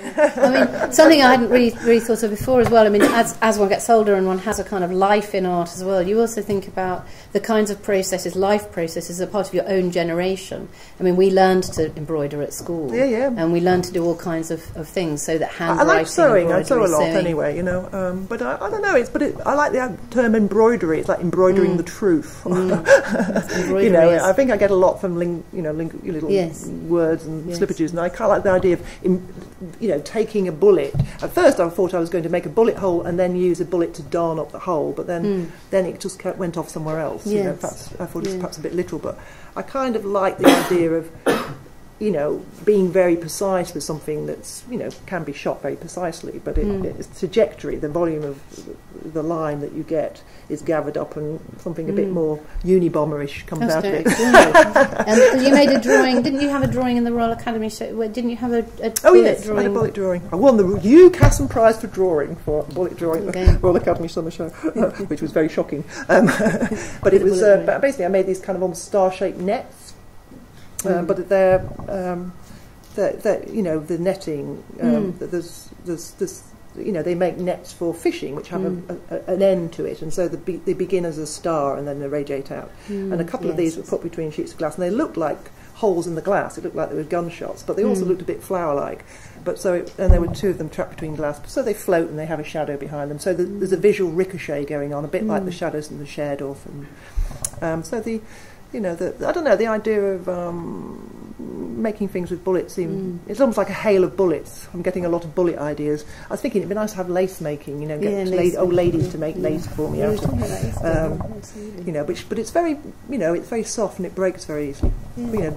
I mean, something I hadn't really thought of before as well. I mean, as one gets older and one has a kind of life in art as well, you also think about the kinds of processes, life processes, are part of your own generation. I mean, we learned to embroider at school, and we learned to do all kinds of things, so that handwriting. I like sewing. I sew a lot anyway, you know. But I don't know. I like the term embroidery. It's like embroidering the truth. You know, I think I get a lot from little words and slippages, and I quite like the idea of taking a bullet. At first I thought I was going to make a bullet hole and then use a bullet to darn up the hole, but then it just went off somewhere else. You know, perhaps, I thought it was perhaps a bit literal, but I kind of like the idea of being very precise with something that's, can be shot very precisely, but its trajectory, the volume of the line that you get is gathered up and something a bit more Unabomber-ish comes out of it. You made a drawing, didn't you have a drawing in the Royal Academy show? Didn't you have a bullet drawing? I had a bullet drawing. I won the Hugh Casson Prize for drawing for bullet drawing at the Royal Academy Summer Show, which was very shocking. But it was, basically I made these kind of almost star-shaped nets. But they're the netting. They make nets for fishing, which have an end to it, and so they begin as a star and then they radiate out. And a couple of these were put between sheets of glass, and they looked like holes in the glass. It looked like they were gunshots, but they also looked a bit flower-like. But and there were two of them trapped between glass, so they float and they have a shadow behind them. So there's a visual ricochet going on, a bit like the shadows in the Sherdorf. I don't know, the idea of making things with bullets it's almost like a hail of bullets. I'm getting a lot of bullet ideas. I was thinking it'd be nice to have lace making, get old ladies to make lace for me out of, but it's very, it's very soft and it breaks very easily.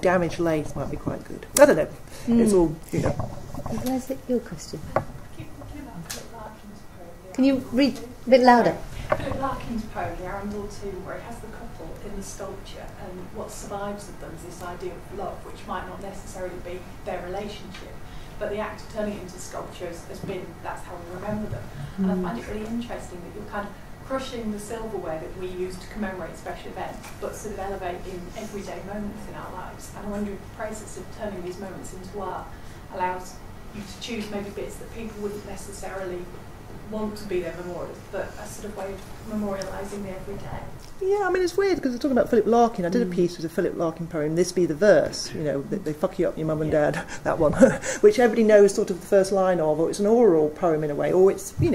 Damaged lace might be quite good. I don't know. It's all, Where's your question? Can you read a bit louder? Philip Larkin's poem, The Arundel Tomb, where it has the couple in the sculpture, and what survives of them is this idea of love, which might not necessarily be their relationship, but the act of turning it into sculpture has been, that's how we remember them. And I find it really interesting that you're kind of crushing the silverware that we use to commemorate special events, but sort of elevate in everyday moments in our lives. And I wonder if the process of turning these moments into art allows you to choose maybe bits that people wouldn't necessarily want to be their memorials, but a sort of way of memorialising the everyday. Yeah, I mean, it's weird because we're talking about Philip Larkin. I did a piece with a Philip Larkin poem, This Be the Verse, they fuck you up, your mum and dad, that one, which everybody knows sort of the first line of, or it's an oral poem in a way, or it's, you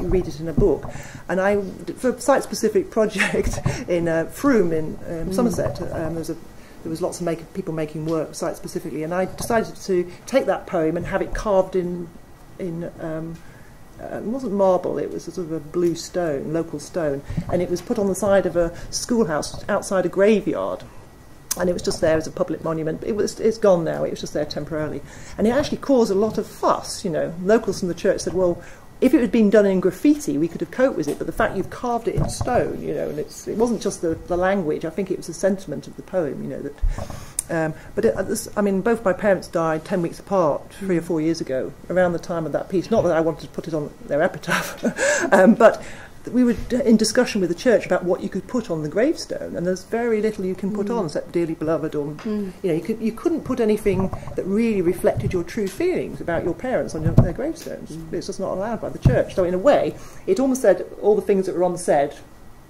read it in a book. And I, for a site-specific project in Frome in Somerset, there was lots of people making work site-specifically, and I decided to take that poem and have it carved in it wasn't marble, it was a sort of a blue stone, local stone, and it was put on the side of a schoolhouse outside a graveyard, and it was just there as a public monument. It's gone now, it was just there temporarily, and it actually caused a lot of fuss. Locals from the church said, well, if it had been done in graffiti we could have coped with it, but the fact you've carved it in stone, and it wasn't just the language, I think it was the sentiment of the poem, I mean, both my parents died 10 weeks apart, 3 or 4 years ago, around the time of that piece. Not that I wanted to put it on their epitaph, but we were in discussion with the church about what you could put on the gravestone, and there's very little you can put on, except dearly beloved, or you couldn't put anything that really reflected your true feelings about your parents on their gravestones. It's just not allowed by the church. So in a way, it almost said all the things that were unsaid,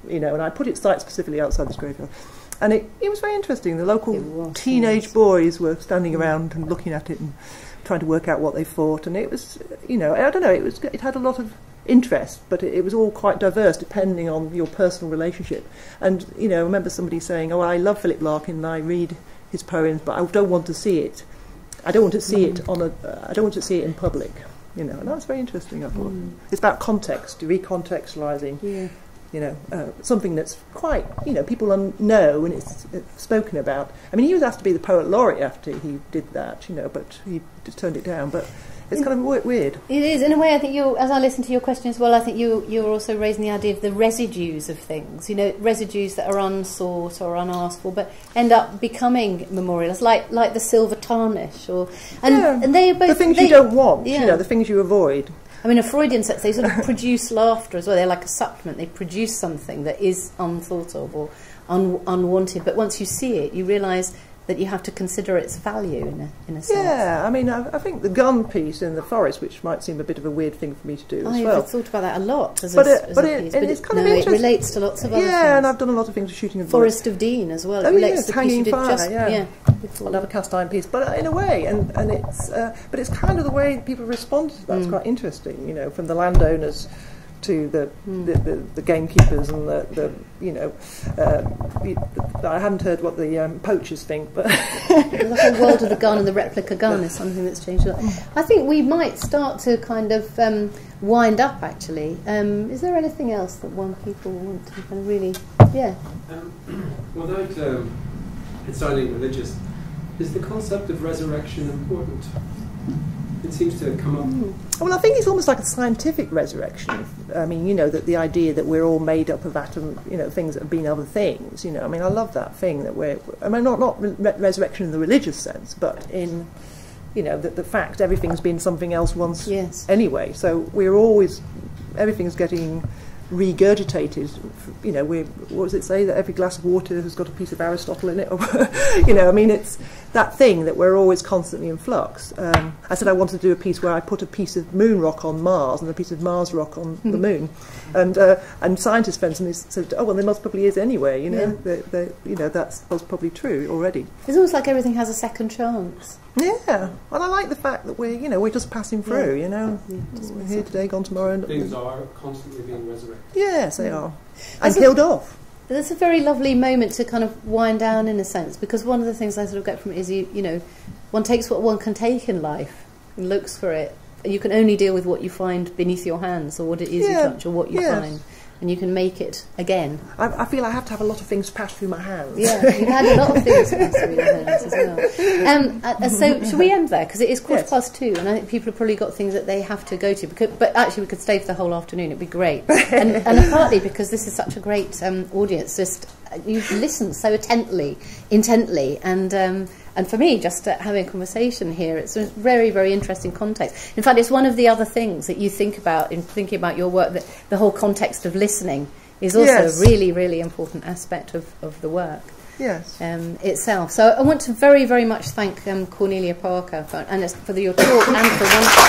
and I put it site specifically outside this graveyard. And it was very interesting. The local teenage boys were standing around and looking at it and trying to work out what they thought. And it was, I don't know, it had a lot of interest, but it was all quite diverse depending on your personal relationship. And, I remember somebody saying, oh, I love Philip Larkin and I read his poems, but I don't want to see it. I don't want to see it I don't want to see it in public, and that's very interesting, I thought. It's about context, recontextualising. Something that's quite, people know and it's spoken about. I mean, he was asked to be the poet laureate after he did that, but he just turned it down. But it's kind of weird. It is. In a way, I think as I listen to your question as well, I think you're also raising the idea of the residues of things, residues that are unsought or unasked for, but end up becoming memorials, like the silver tarnish. And they are both... The things you don't want, the things you avoid. I mean, a Freudian sense, they sort of produce laughter as well. They're like a supplement. They produce something that is unthought of or unwanted. But once you see it, you realise that you have to consider its value in a sense. Yeah, I mean, I think the gun piece in the forest, which might seem a bit of a weird thing for me to do as well. I've thought about that a lot as but a it's piece. kind of interesting. It relates to lots of other things. Yeah, and I've done a lot of things with shooting of Forest of Dean as well. Oh, It relates yes, to the piece you Hanging did Fire, just yeah. before. Another cast iron piece, but in a way, and it's kind of the way people respond to that's quite interesting, you know, from the landowners to the gamekeepers and I hadn't heard what the poachers think, but the whole world of the gun and the replica gun is something that's changed a lot. I think we might start to kind of wind up, actually. Is there anything else that people want to kind of really... Yeah. Without it sounding religious, is the concept of resurrection important? It seems to come up. Well, I think it's almost like a scientific resurrection. I mean, you know, that the idea that we're all made up of atom, you know, things that have been other things. You know, I mean, I love that thing that not resurrection in the religious sense, but in, you know, the fact everything's been something else once anyway. So we're always, everything's getting regurgitated. You know, what does it say, that every glass of water has got a piece of Aristotle in it? Or, you know, I mean, it's that thing that we're always constantly in flux. I said I wanted to do a piece where I put a piece of moon rock on Mars and a piece of Mars rock on the moon, and scientist friends and said, oh well, there most probably is anyway. You know, you know, that's probably true already. It's almost like everything has a second chance. Yeah, well, I like the fact that we're just passing through. You know, we're here today, gone tomorrow. And things are constantly being resurrected. Yes, they are, and killed off. That's a very lovely moment to kind of wind down, in a sense, because one of the things I sort of get from it is you know, one takes what one can take in life and looks for it. You can only deal with what you find beneath your hands, or what it is you touch, or what you find. And you can make it again. I feel I have to have a lot of things pass through my hands. Yeah, you've had a lot of things pass through your hands as well. So should we end there? Because it is 2:15, and I think people have probably got things that they have to go to. But actually, we could stay for the whole afternoon. It'd be great. and partly because this is such a great audience, just you've listened so intently, and for me, just having a conversation here, it's a very, very interesting context. In fact, it's one of the other things that you think about in thinking about your work, that the whole context of listening is also a really, really important aspect of the work itself. So I want to very, very much thank Cornelia Parker for your talk and for wonderful...